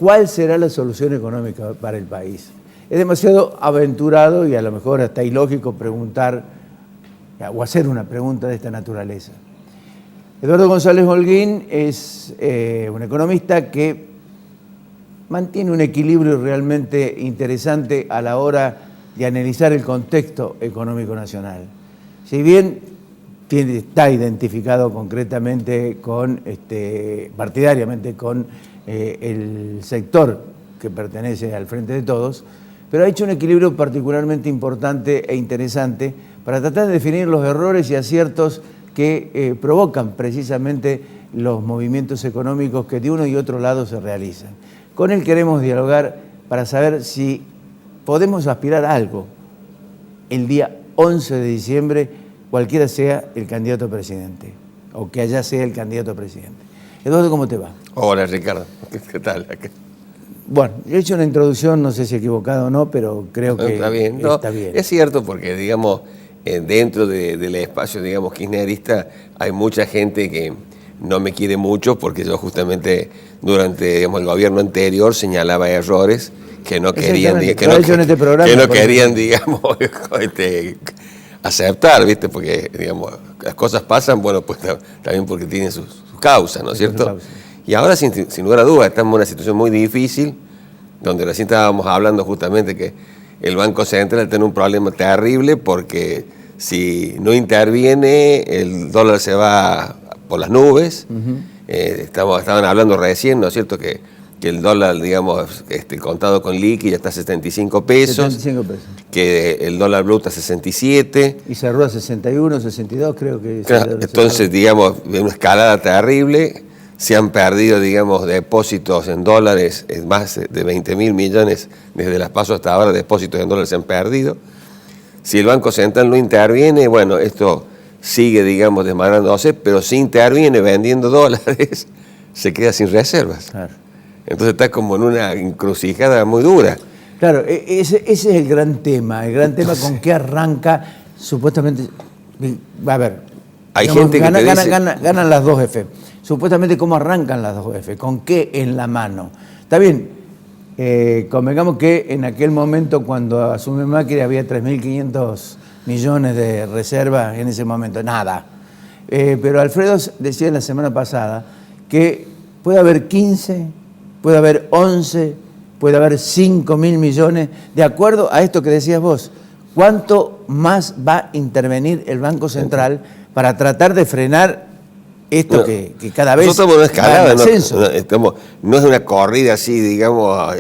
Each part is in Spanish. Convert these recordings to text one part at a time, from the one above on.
cuál será la solución económica para el país. Es demasiado aventurado y a lo mejor hasta ilógico preguntar o hacer una pregunta de esta naturaleza. Eduardo González Holguín es un economista que mantiene un equilibrio realmente interesante a la hora de analizar el contexto económico nacional. Si bien está identificado concretamente partidariamente con el sector que pertenece al Frente de Todos, pero ha hecho un equilibrio particularmente importante e interesante para tratar de definir los errores y aciertos que provocan precisamente los movimientos económicos que de uno y otro lado se realizan. Con él queremos dialogar para saber si podemos aspirar a algo el día 11 de diciembre, cualquiera sea el candidato a presidente, o que allá sea el candidato a presidente. Eduardo, ¿cómo te va? Hola, Ricardo. ¿Qué tal? Bueno, yo he hecho una introducción, no sé si equivocada o no, pero creo que está bien. Está bien. Es cierto, porque, digamos, dentro del espacio, digamos, kirchnerista, hay mucha gente que no me quiere mucho, porque yo justamente durante, digamos, el gobierno anterior señalaba errores que no querían, digamos, aceptar, ¿viste? Porque, digamos, las cosas pasan, bueno, pues también porque tienen sus causas, ¿no es cierto? Y ahora, sin lugar a dudas, estamos en una situación muy difícil, donde recién estábamos hablando justamente que el Banco Central tiene un problema terrible, porque si no interviene, el dólar se va por las nubes. Estaban hablando recién, ¿no es cierto?, que el dólar, digamos, el contado con liqui ya está a 75 pesos. 75 pesos. Que el dólar blue está a 67. Y cerró a 61, 62, creo que. Claro, entonces, digamos, una escalada terrible. Se han perdido, digamos, depósitos en dólares, más de 20.000 millones desde las PASO hasta ahora, depósitos en dólares se han perdido. Si el Banco Central no interviene, bueno, esto sigue, digamos, desmadrándose, pero si interviene vendiendo dólares, se queda sin reservas. Claro. Entonces está como en una encrucijada muy dura. Claro, ese es el gran tema con qué arranca, supuestamente, a ver, hay gente que ganan las dos F. Supuestamente, ¿cómo arrancan las dos F? ¿Con qué en la mano? Está bien, convengamos que en aquel momento, cuando asume Macri, había 3.500 millones de reservas en ese momento, nada. Pero Alfredo decía la semana pasada que puede haber 15, puede haber 11, puede haber 5.000 millones, de acuerdo a esto que decías vos. ¿Cuánto más va a intervenir el Banco Central para tratar de frenar esto que cada vez nosotros estamos en una escalada, no es una corrida así, digamos,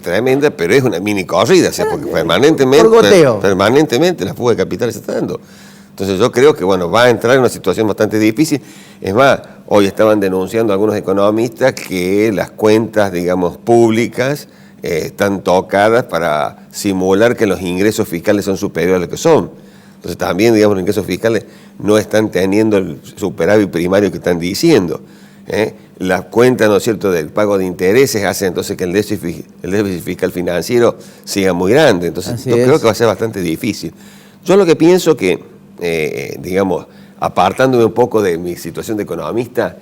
tremenda, pero es una mini corrida, o sea, porque permanentemente la fuga de capitales se está dando. Entonces yo creo que, bueno, va a entrar en una situación bastante difícil. Es más, hoy estaban denunciando algunos economistas que las cuentas, digamos, públicas están tocadas para simular que los ingresos fiscales son superiores a lo que son. Entonces también, digamos, los ingresos fiscales no están teniendo el superávit primario que están diciendo. Las cuentas, ¿no es cierto?, del pago de intereses hacen entonces que el déficit fiscal financiero siga muy grande. Entonces yo creo que va a ser bastante difícil. Yo lo que pienso que, digamos, apartándome un poco de mi situación de economista,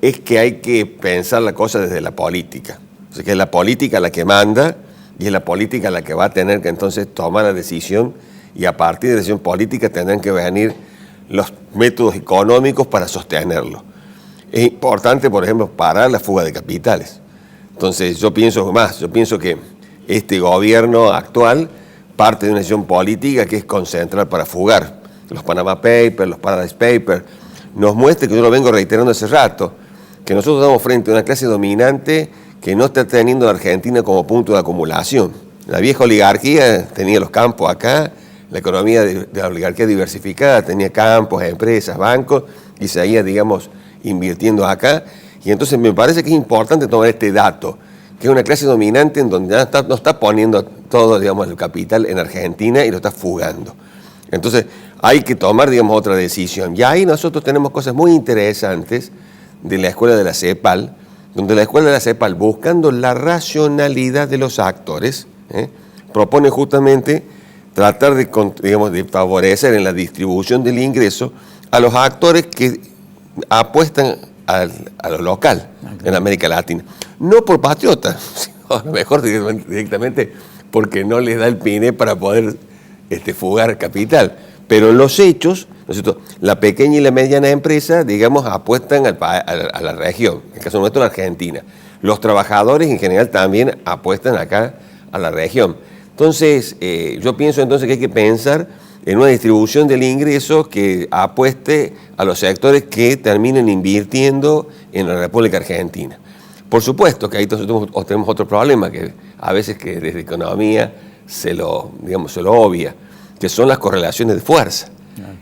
es que hay que pensar la cosa desde la política. O sea, que es la política la que manda y es la política la que va a tener que entonces tomar la decisión, y a partir de la decisión política tendrán que venir los métodos económicos para sostenerlo. Es importante, por ejemplo, parar la fuga de capitales. Entonces yo pienso que este gobierno actual parte de una decisión política que es concentrar para fugar. Los Panama Papers, los Paradise Papers, nos muestra, que yo lo vengo reiterando hace rato, que nosotros estamos frente a una clase dominante que no está teniendo a Argentina como punto de acumulación. La vieja oligarquía tenía los campos acá, la economía de la oligarquía diversificada tenía campos, empresas, bancos, y seguía, digamos, invirtiendo acá. Y entonces me parece que es importante tomar este dato, que es una clase dominante en donde no está poniendo todo, digamos, el capital en Argentina y lo está fugando. Entonces hay que tomar, digamos, otra decisión. Y ahí nosotros tenemos cosas muy interesantes de la escuela de la CEPAL, donde la escuela de la CEPAL, buscando la racionalidad de los actores, propone justamente tratar de, digamos, de favorecer en la distribución del ingreso a los actores que apuestan a lo local en América Latina. no por patriota, sino a lo mejor directamente porque no les da el PINE para poder fugar capital. Pero en los hechos, ¿no es cierto?, la pequeña y la mediana empresa, digamos, apuestan a la región, en el caso nuestro, la Argentina. Los trabajadores en general también apuestan acá a la región. Entonces, yo pienso entonces que hay que pensar en una distribución del ingreso que apueste a los sectores que terminen invirtiendo en la República Argentina. Por supuesto que ahí tenemos otro problema, que a veces que desde economía se lo obvia, que son las correlaciones de fuerza.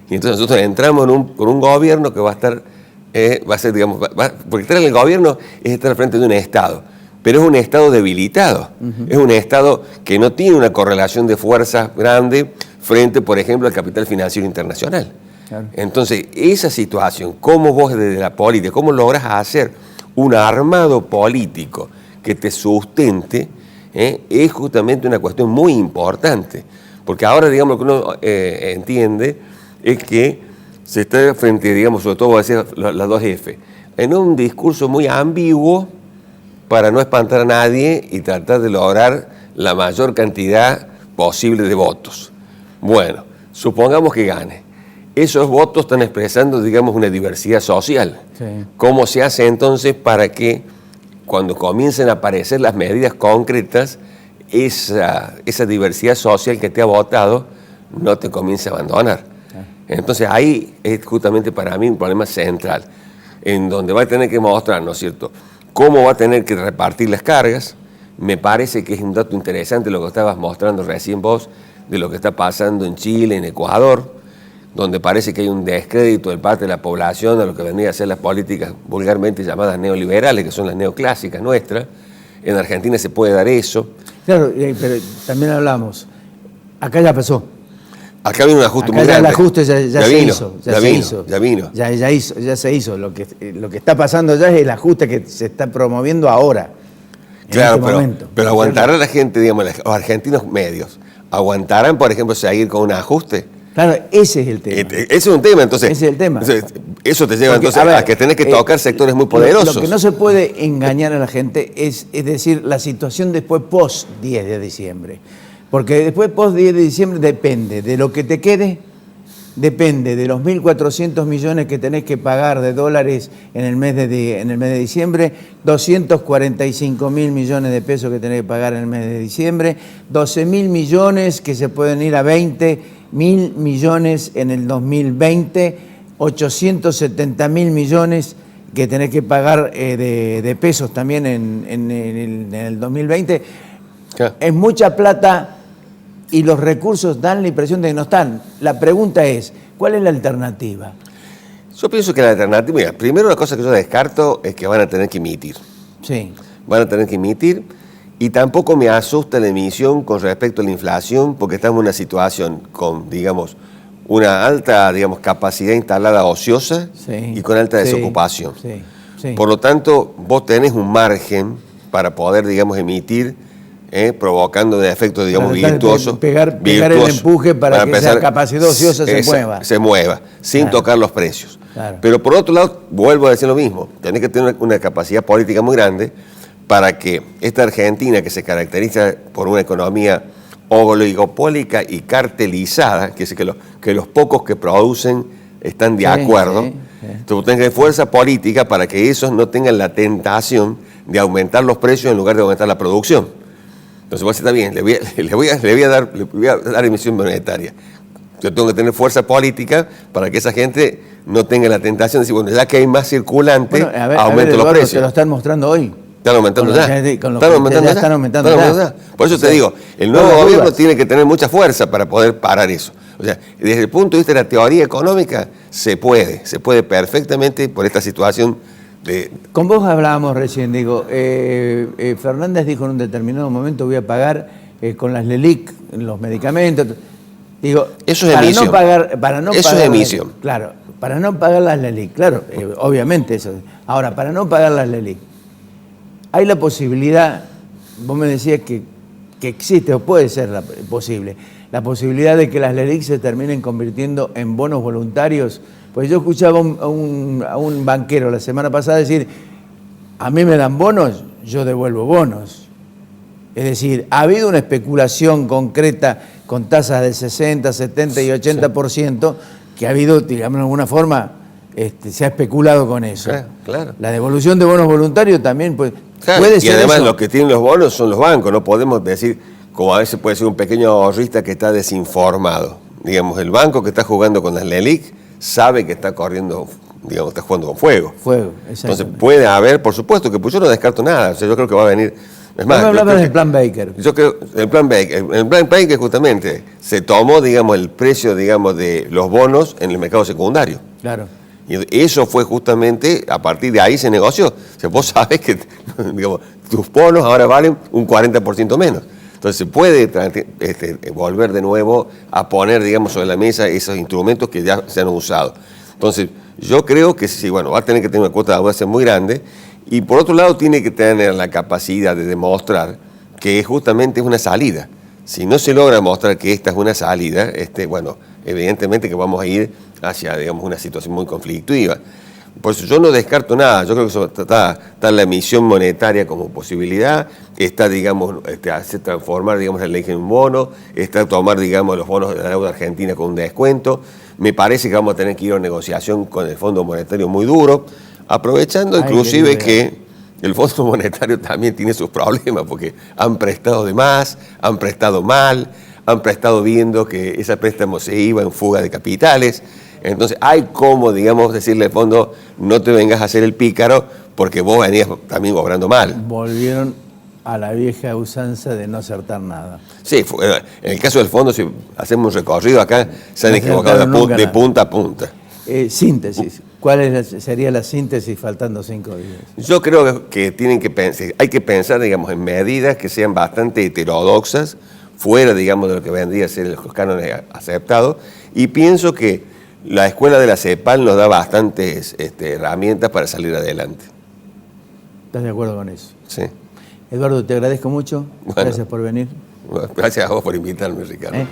Y entonces nosotros entramos con un gobierno que va a ser, digamos, porque estar en el gobierno es estar al frente de un Estado, pero es un Estado debilitado, es un Estado que no tiene una correlación de fuerzas grande frente, por ejemplo, al capital financiero internacional. Claro. Entonces, esa situación, cómo vos desde la política, cómo logras hacer un armado político que te sustente, es justamente una cuestión muy importante. Porque ahora, digamos, lo que uno entiende es que se está frente, digamos, sobre todo, voy a decir, las dos F, en un discurso muy ambiguo para no espantar a nadie y tratar de lograr la mayor cantidad posible de votos. Bueno, supongamos que gane. Esos votos están expresando, digamos, una diversidad social. Sí. ¿Cómo se hace entonces para que cuando comiencen a aparecer las medidas concretas, esa diversidad social que te ha votado no te comience a abandonar? Entonces ahí es justamente para mí un problema central, en donde va a tener que mostrar, ¿no es cierto?, cómo va a tener que repartir las cargas. Me parece que es un dato interesante lo que estabas mostrando recién vos, de lo que está pasando en Chile, en Ecuador, donde parece que hay un descrédito de parte de la población a lo que vendría a ser las políticas vulgarmente llamadas neoliberales, que son las neoclásicas nuestras. En Argentina se puede dar eso. Claro, pero también hablamos, acá ya pasó. Acá viene un ajuste muy El grande. ajuste ya se hizo. Lo que está pasando ya es el ajuste que se está promoviendo ahora. Claro, pero aguantará la gente, digamos, los argentinos medios, ¿aguantarán, por ejemplo, seguir con un ajuste? Claro, ese es el tema. Ese es un tema, entonces. Ese es el tema. Eso te lleva entonces a que tenés que tocar sectores muy poderosos. Lo que no se puede engañar a la gente es decir, la situación después post 10 de diciembre. Porque después post 10 de diciembre depende de lo que te quede, depende de los 1.400 millones que tenés que pagar de dólares en el mes de diciembre, 245.000 millones de pesos que tenés que pagar en el mes de diciembre, 12.000 millones que se pueden ir a 20.000 millones en el 2020, 870.000 millones que tenés que pagar de pesos también en el 2020. ¿Qué? Es mucha plata y los recursos dan la impresión de que no están. La pregunta es, ¿cuál es la alternativa? Yo pienso que la alternativa, mira, primero una cosa que yo descarto es que van a tener que emitir. Sí. Van a tener que emitir y tampoco me asusta la emisión con respecto a la inflación porque estamos en una situación con, digamos, una alta, digamos, capacidad instalada ociosa y con alta desocupación. Sí. Por lo tanto, vos tenés un margen para poder, digamos, emitir, provocando un efecto, digamos, virtuoso. Pegar el empuje para que esa capacidad ociosa se mueva. Sin tocar los precios. Claro. Pero por otro lado, vuelvo a decir lo mismo, tenés que tener una capacidad política muy grande para que esta Argentina, que se caracteriza por una economía oligopólica y cartelizada, que es que los pocos que producen están de acuerdo, entonces tenés fuerza política para que esos no tengan la tentación de aumentar los precios en lugar de aumentar la producción. Entonces, vos está bien, le voy a dar emisión monetaria. Yo tengo que tener fuerza política para que esa gente no tenga la tentación de decir, bueno, ya que hay más circulante, aumento los precios. Te lo están mostrando hoy. Están aumentando ya. Están aumentando ya. Por eso te digo, el nuevo gobierno tiene que tener mucha fuerza para poder parar eso. O sea, desde el punto de vista de la teoría económica, se puede perfectamente por esta situación. Con vos hablábamos recién, digo, Fernández dijo en un determinado momento voy a pagar con las LELIQ, los medicamentos. Digo, eso es emisión. Eso es emisión. Claro, para no pagar las LELIQ, claro, obviamente eso. Ahora, para no pagar las LELIQ, hay la posibilidad, vos me decías que existe o puede ser posible, la posibilidad de que las LELIQ se terminen convirtiendo en bonos voluntarios. Pues yo escuchaba a un banquero la semana pasada decir, a mí me dan bonos, yo devuelvo bonos. Es decir, ha habido una especulación concreta con tasas del 60, 70 y 80%, que ha habido, digamos, de alguna forma, se ha especulado con eso. Claro. La devolución de bonos voluntarios también puede Y ser además eso. los que tienen los bonos son los bancos, no podemos decir, como a veces puede ser un pequeño ahorrista que está desinformado. Digamos, el banco que está jugando con las LELIQ sabe que está corriendo, digamos, está jugando con fuego. Entonces puede haber, por supuesto, que pues yo no descarto nada. O sea, yo creo que va a venir. Es más, no me hablaba del plan Baker. Yo creo el plan Baker justamente se tomó, digamos, el precio, digamos, de los bonos en el mercado secundario. Claro. Y eso fue justamente, a partir de ahí se negoció. O sea, vos sabés que, digamos, tus bonos ahora valen un 40% menos. Entonces se puede volver de nuevo a poner, digamos, sobre la mesa esos instrumentos que ya se han usado. Entonces, yo creo que sí, bueno, va a tener que tener una cuota de audiencia muy grande y por otro lado tiene que tener la capacidad de demostrar que justamente es una salida. Si no se logra mostrar que esta es una salida, bueno, evidentemente que vamos a ir hacia, digamos, una situación muy conflictiva. Por eso yo no descarto nada, yo creo que está la emisión monetaria como posibilidad, está, digamos, hacer transformar, digamos, la ley en un bono, está tomar, digamos, los bonos de la deuda argentina con un descuento. Me parece que vamos a tener que ir a una negociación con el Fondo Monetario muy duro, aprovechando inclusive que el Fondo Monetario también tiene sus problemas, porque han prestado de más, han prestado mal, han prestado viendo que ese préstamo se iba en fuga de capitales. Entonces hay como, digamos, decirle al fondo, no te vengas a hacer el pícaro porque vos venías también obrando mal. Volvieron a la vieja usanza de no acertar nada. Sí, en el caso del fondo, si hacemos un recorrido acá, se han equivocado de punta a punta. Síntesis. ¿Cuál sería la síntesis faltando 5 días? Yo creo que hay que pensar, digamos, en medidas que sean bastante heterodoxas, fuera, digamos, de lo que vendría a ser los cánones aceptados, y pienso que la escuela de la CEPAL nos da bastantes herramientas para salir adelante. ¿Estás de acuerdo con eso? Sí. Eduardo, te agradezco mucho. Bueno, gracias por venir. Gracias a vos por invitarme, Ricardo.